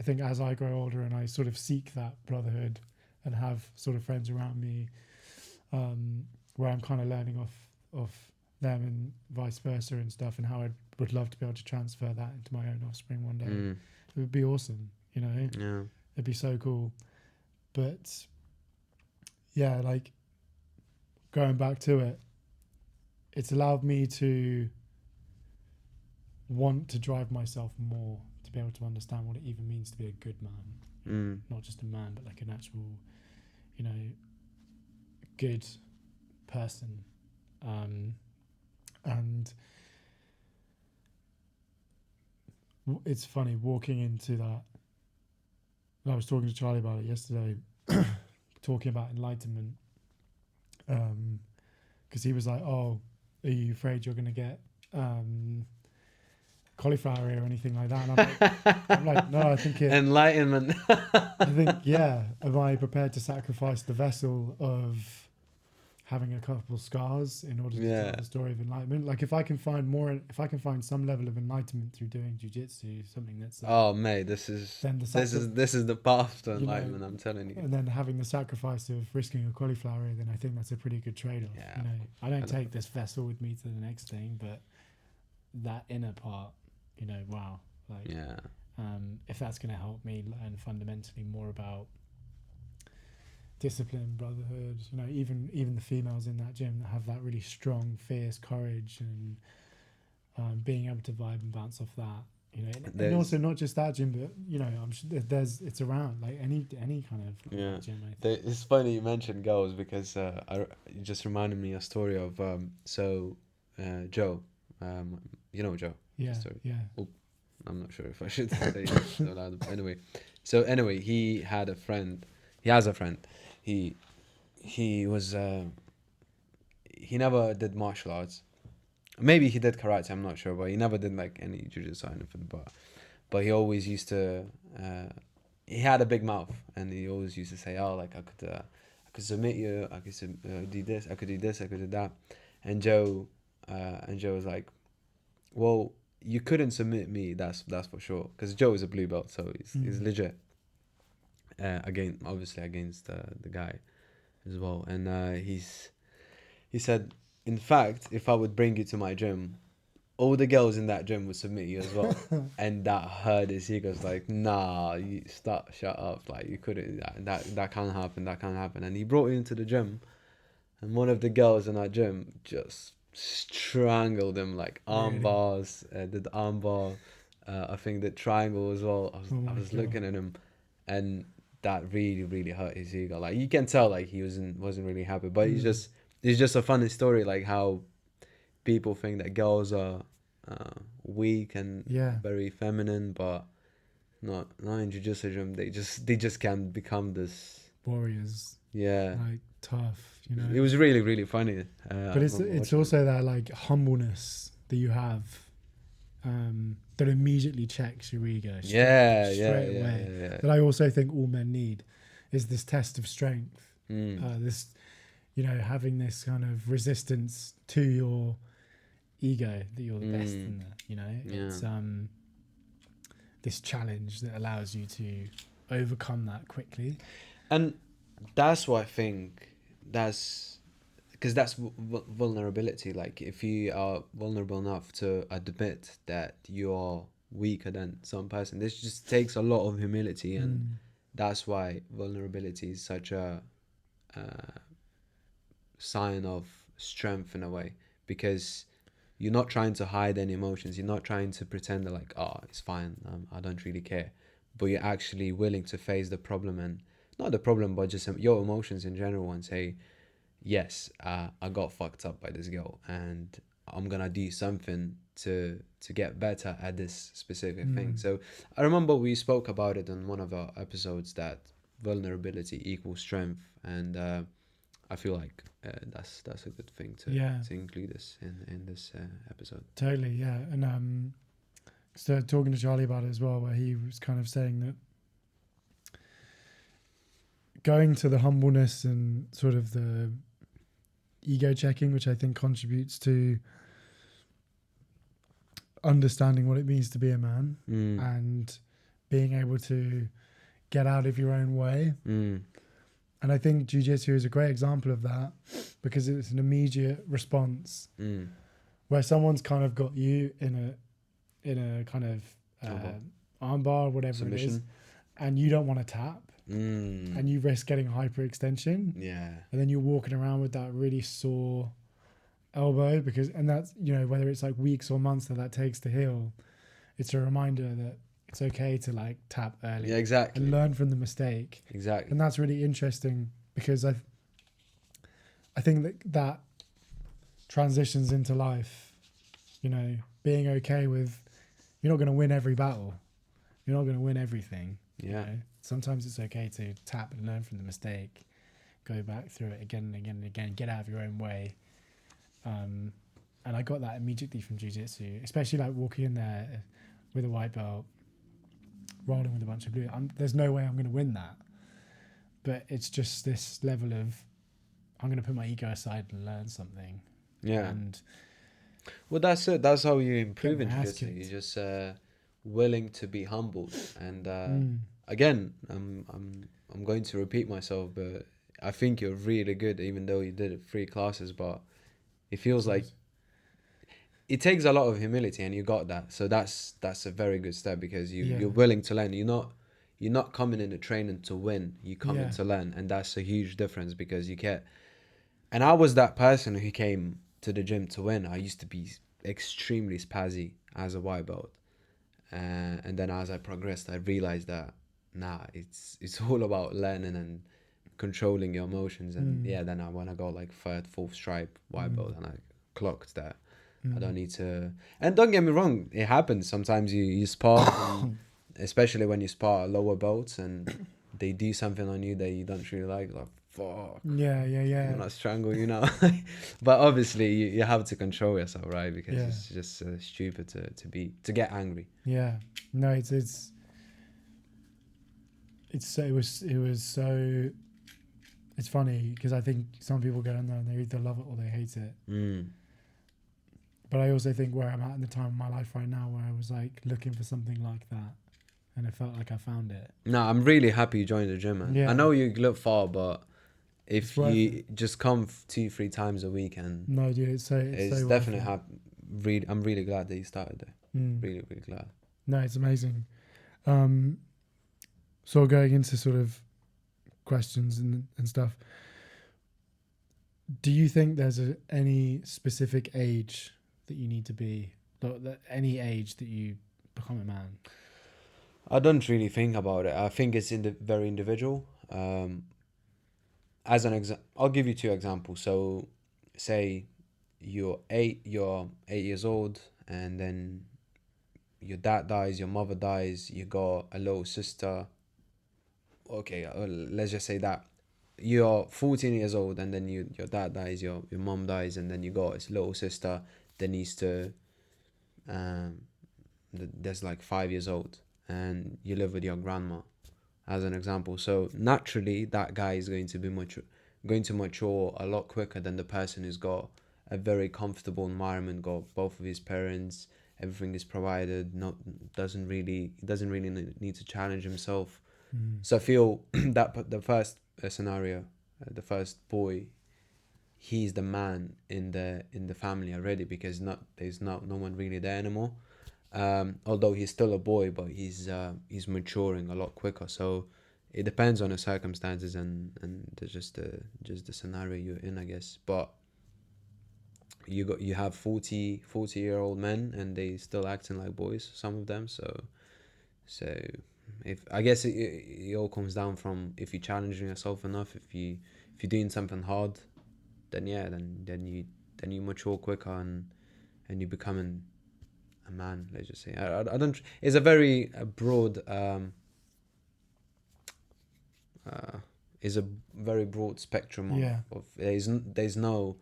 I think as I grow older and I sort of seek that brotherhood and have sort of friends around me, where I'm kind of learning off them and vice versa and stuff, and how I would love to be able to transfer that into my own offspring one day. It would be awesome, you know. Yeah. It'd be so cool. But yeah, like going back to it, it's allowed me to want to drive myself more to be able to understand what it even means to be a good man. Not just a man, but like an actual, you know, good person. And it's funny walking into that. I was talking to Charlie about it yesterday, talking about enlightenment, because he was like, "Oh, are you afraid you're going to get cauliflower ear or anything like that?" And I'm like, no, I think it. Enlightenment. I think, yeah. Am I prepared to sacrifice the vessel of having a couple scars in order to tell the story of enlightenment? Like, if I can find some level of enlightenment through doing jiu-jitsu, something that's like, Oh mate, this is the path to enlightenment. know, I'm telling you. and then having the sacrifice of risking a cauliflower ear, then I think that's a pretty good trade-off. Yeah. You know, I don't take this vessel with me to the next thing, but that inner part, you know, wow, like, Yeah. If that's going to help me learn fundamentally more about discipline, brotherhood, you know, even the females in that gym that have that really strong, fierce courage, and being able to vibe and bounce off that, you know, and also not just that gym, but you know, I'm sure it's around like any kind of gym. I think. It's funny you mentioned girls because you just reminded me a story of Joe, you know Joe. Yeah, yeah. Oh, I'm not sure if I should say it so loud. But anyway, he had a friend. He has a friend. He was he never did martial arts. Maybe he did karate. I'm not sure, but he never did like any jiu-jitsu or anything. But he always used to. He had a big mouth, and he always used to say, "Oh, like I could submit you. I could do this. I could do this. I could do that." And Joe was like, "Well, you couldn't submit me. That's for sure. Because Joe is a blue belt, so he's legit. Obviously against the guy as well. And he said, in fact, if I would bring you to my gym, all the girls in that gym would submit you as well." And that hurt his ego. He goes like, "Nah, shut up. Like you couldn't. That can't happen. That can't happen." And he brought you into the gym, and one of the girls in that gym just strangled him like arm bars, did the arm bar, I think the triangle as well. I was looking at him, and that really really hurt his ego. Like you can tell like he wasn't really happy, but it's just a funny story, like how people think that girls are weak and very feminine, but not in jiu-jitsu gym. They just can become this warriors, like tough, you know. It was really really funny, but it's also that like humbleness that you have, that immediately checks your ego straight away. That I also think all men need is this test of strength. This, you know, having this kind of resistance to your ego that you're the best in that, you know. It's this challenge that allows you to overcome that quickly. And that's what I think, because that's vulnerability. Like if you are vulnerable enough to admit that you are weaker than some person, this just takes a lot of humility, and that's why vulnerability is such a sign of strength in a way, because you're not trying to hide any emotions. You're not trying to pretend that like, oh, it's fine, I don't really care. But you're actually willing to face the problem, and not the problem, but just your emotions in general, and say, yes, I got fucked up by this girl, and I'm gonna do something to get better at this specific thing. So I remember we spoke about it on one of our episodes, that vulnerability equals strength, and I feel like that's a good thing to include this in this episode. Totally, yeah. And so talking to Charlie about it as well, where he was kind of saying that going to the humbleness and sort of the ego checking, which I think contributes to understanding what it means to be a man, and being able to get out of your own way. And I think jiu-jitsu is a great example of that, because it's an immediate response where someone's kind of got you in a kind of armbar or whatever submission. It is, and you don't want to tap, and you risk getting hyperextension. Yeah. And then you're walking around with that really sore elbow, and that's, you know, whether it's like weeks or months that takes to heal, it's a reminder that it's okay to like tap early. Yeah, exactly. And learn from the mistake. Exactly. And that's really interesting, because I think that transitions into life, you know, being okay with, you're not going to win every battle. You're not going to win everything. Yeah. You know? Sometimes it's okay to tap and learn from the mistake, go back through it again and again and again, get out of your own way. And I got that immediately from jiu-jitsu, especially like walking in there with a white belt, rolling with a bunch of blue. There's no way I'm going to win that. But it's just this level of, I'm going to put my ego aside and learn something. Yeah. And well, that's it. That's how you improve in jiu-jitsu. You're just willing to be humbled. And again, I'm going to repeat myself, but I think you're really good, even though you did 3 classes. But it feels like it takes a lot of humility, and you got that. So that's a very good step, because you're willing to learn. You're not coming in the training to win. You come in to learn, and that's a huge difference, because you get. And I was that person who came to the gym to win. I used to be extremely spazzy as a white belt, and then as I progressed, I realized that it's all about learning and controlling your emotions. And then when I got like 3rd, 4th stripe white belt, and I clocked that. I don't need to. And don't get me wrong, it happens. Sometimes you spar, especially when you spar lower belts, and they do something on you that you don't really like fuck. Yeah. I'm not strangle you now. But obviously you have to control yourself, right? Because it's just stupid to get angry. Yeah. No, it was so. It's funny, because I think some people get in there and they either love it or they hate it. But I also think where I'm at in the time of my life right now, where I was like looking for something like that, and it felt like I found it. No, I'm really happy you joined the gym, man. Yeah. I know you look far, but if you just come 2-3 times a week, and no, dude, it's so definitely I'm really glad that you started there. Really, really glad. No, it's amazing. So going into sort of questions and stuff, do you think there's any specific age that you need to be, any age that you become a man? I don't really think about it. I think it's very individual. As an I'll give you 2 examples. So, say you're 8 years old, and then your dad dies, your mother dies, you got a little sister. Okay, let's just say that you're 14 years old, and then your dad dies, your mom dies, and then you got his little sister that needs to that's like 5 years old, and you live with your grandma, as an example. So naturally that guy is going to mature a lot quicker than the person who's got a very comfortable environment, got both of his parents, everything is provided, doesn't really need to challenge himself. So I feel that the first scenario, the first boy, he's the man in the family already, because there's no one really there anymore. Although he's still a boy, but he's maturing a lot quicker. So it depends on the circumstances and just the scenario you're in, I guess. But you have 40-year-old men, and they still acting like boys, some of them. So if I guess it all comes down from if you're challenging yourself enough, if you're doing something hard, then you mature quicker, and you're becoming a man. Let's just say I don't. It's a very broad. Is a very broad spectrum of there's no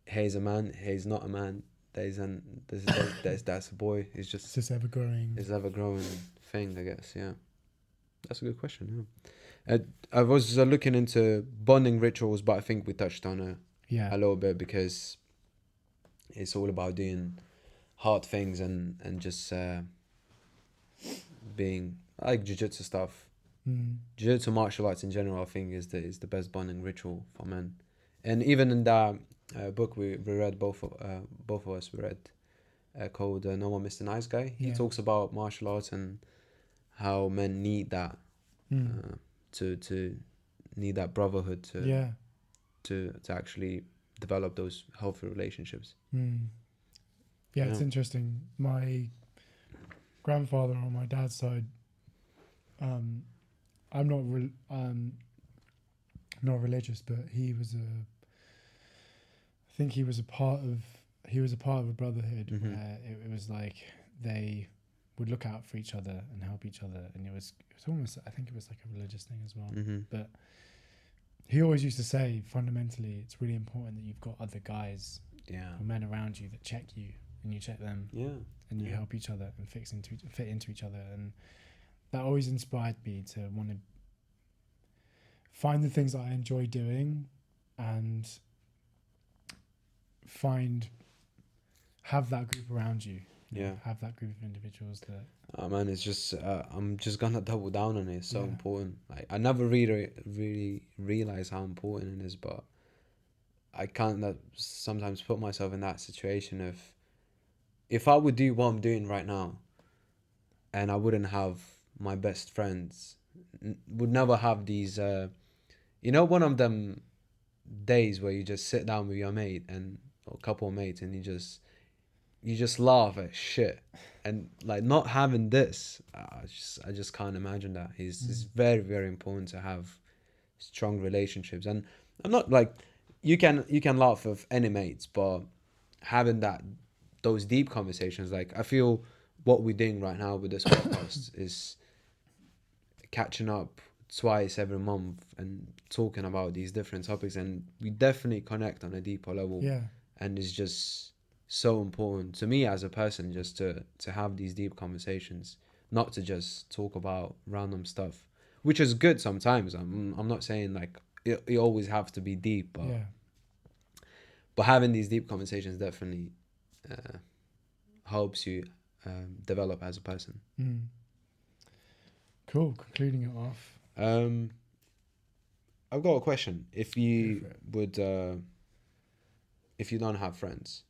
he's a man, he's not a man, that's a boy. It's just ever growing. It's ever growing thing, I guess. Yeah, that's a good question. Yeah, I was looking into bonding rituals, but I think we touched on it a little bit, because it's all about doing hard things and just being I like jiu-jitsu stuff. Jiu-jitsu, martial arts in general, I think is the best bonding ritual for men. And even in that book we read, both of us we read, called No More Mr. Nice Guy. He talks about martial arts and how men need that to need that brotherhood to actually develop those healthy relationships. Yeah, it's interesting. My grandfather on my dad's side, I'm not religious, but I think he was a part of a brotherhood where it was like they would look out for each other and help each other, and it was almost, I think it was like a religious thing as well. But he always used to say, fundamentally, it's really important that you've got other guys or men around you that check you and you check them, and you help each other and fit into each other. And that always inspired me to want to find the things that I enjoy doing and have that group around you. Have that group of individuals that. Oh man, it's just I'm just gonna double down on it. It's so important. Like, I never really realized how important it is, but I can't sometimes put myself in that situation of, if I would do what I'm doing right now, and I wouldn't have my best friends, would never have these one of them days where you just sit down with your mate or a couple of mates, and you just laugh at shit, and like not having this, I just can't imagine that. It's very, very important to have strong relationships. And I'm not like, you can laugh with any mates, but having those deep conversations, like I feel what we're doing right now with this podcast is catching up twice every month and talking about these different topics, and we definitely connect on a deeper level. And it's just so important to me as a person, just to have these deep conversations, not to just talk about random stuff, which is good sometimes. I'm not saying like it always have to be deep, but having these deep conversations definitely helps you develop as a person. Cool. Concluding it off. I've got a question. If you would, if you don't have friends,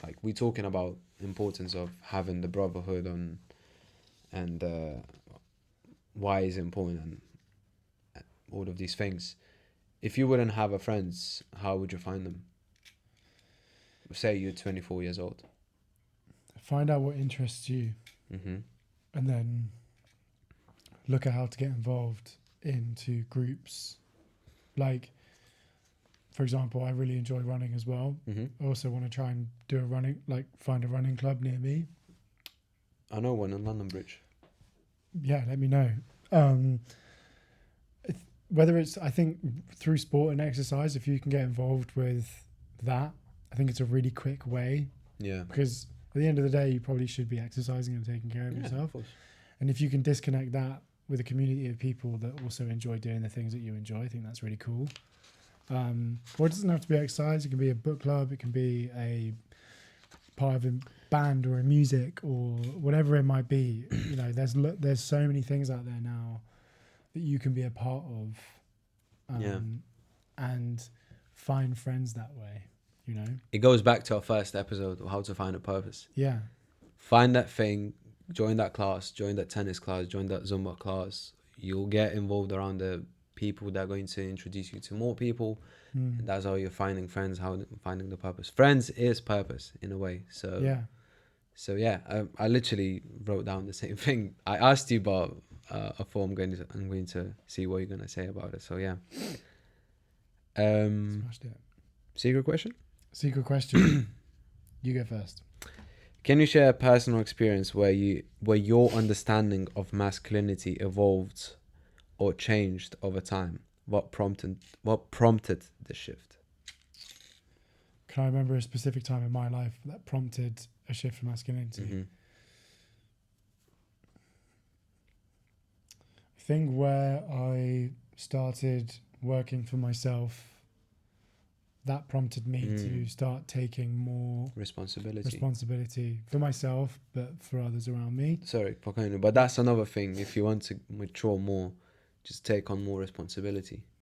like we're talking about importance of having the brotherhood and why is it important and all of these things. If you wouldn't have a friends, how would you find them? Say you're 24 years old. Find out what interests you, and then look at how to get involved into groups. Like, for example, I really enjoy running as well. I also want to try and do find a running club near me. I know one in London Bridge. Yeah, let me know. Whether it's, I think through sport and exercise, if you can get involved with that, I think it's a really quick way. Yeah. Because at the end of the day, you probably should be exercising and taking care of yourself. Of course. And if you can disconnect that with a community of people that also enjoy doing the things that you enjoy, I think that's really cool. Or it doesn't have to be exercise. It can be a book club. It can be a part of a band or a music or whatever it might be. You know, there's so many things out there now that you can be a part of, and find friends that way. You know, it goes back to our first episode of how to find a purpose. Yeah, find that thing, join that class, join that tennis class, join that Zumba class. You'll get involved around the people that are going to introduce you to more people. And that's how you're finding friends, how finding the purpose. Friends is purpose in a way. So I literally wrote down the same thing. I asked you about a form. I'm going to see what you're going to say about it. So yeah. Smashed it. Secret question. You go first. Can you share a personal experience where your understanding of masculinity evolved or changed over time? What prompted the shift? Can I remember a specific time in my life that prompted a shift in masculinity? I think where I started working for myself, that prompted me to start taking more responsibility for myself, but for others around me. Sorry, but that's another thing. If you want to mature more, just take on more responsibility.